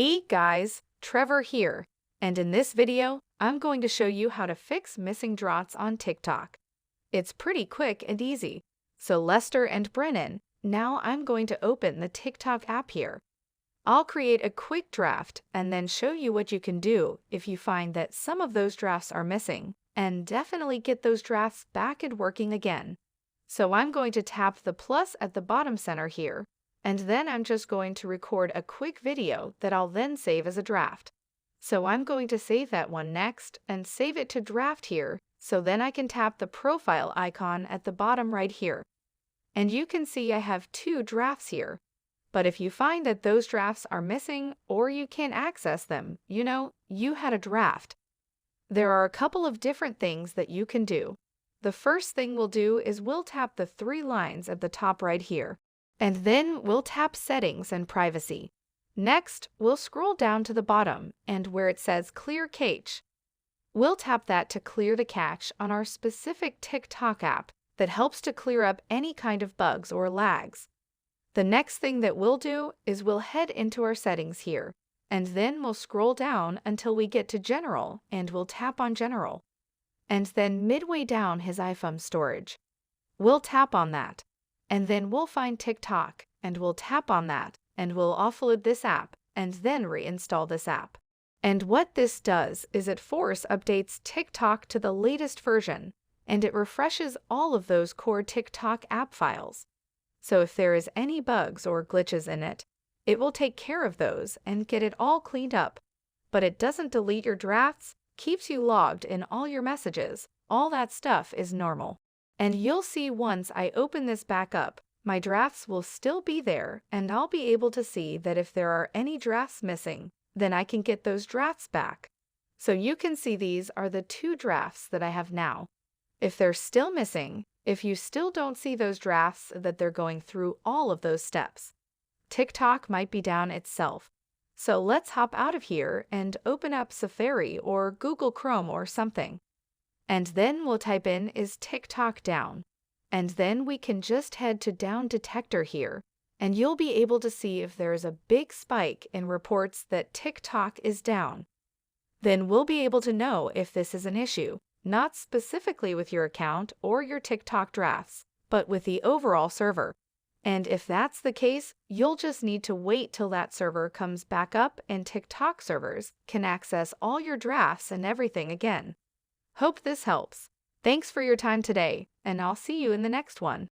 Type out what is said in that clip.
Hey guys, Trevor here, and in this video, I'm going to show you how to fix missing drafts on TikTok. It's pretty quick and easy. So Lester and Brennan, now I'm going to open the TikTok app here. I'll create a quick draft and then show you what you can do if you find that some of those drafts are missing, and definitely get those drafts back and working again. So I'm going to tap the plus at the bottom center here, and then I'm just going to record a quick video that I'll then save as a draft. So I'm going to save that one next and save it to draft here, so then I can tap the profile icon at the bottom right here. And you can see I have two drafts here. But if you find that those drafts are missing or you can't access them, you had a draft. There are a couple of different things that you can do. The first thing we'll do is we'll tap the three lines at the top right here, and then we'll tap Settings and Privacy. Next, we'll scroll down to the bottom and where it says Clear Cache. We'll tap that to clear the cache on our specific TikTok app that helps to clear up any kind of bugs or lags. The next thing that we'll do is we'll head into our settings here, and then we'll scroll down until we get to General, and we'll tap on General. And then midway down his iPhone storage, we'll tap on that, and then we'll find TikTok, and we'll tap on that, and we'll offload this app, and then reinstall this app. And what this does is it force updates TikTok to the latest version, and it refreshes all of those core TikTok app files. So if there is any bugs or glitches in it, it will take care of those and get it all cleaned up. But it doesn't delete your drafts, keeps you logged in all your messages, all that stuff is normal. And you'll see once I open this back up, my drafts will still be there, and I'll be able to see that if there are any drafts missing, then I can get those drafts back. So you can see these are the two drafts that I have now. If they're still missing, if you still don't see those drafts that they're going through all of those steps, TikTok might be down itself. So let's hop out of here and open up Safari or Google Chrome or something. And then we'll type in "is TikTok down?" And then we can just head to Down Detector here, and you'll be able to see if there is a big spike in reports that TikTok is down. Then we'll be able to know if this is an issue, not specifically with your account or your TikTok drafts, but with the overall server. And if that's the case, you'll just need to wait till that server comes back up and TikTok servers can access all your drafts and everything again. Hope this helps. Thanks for your time today, and I'll see you in the next one.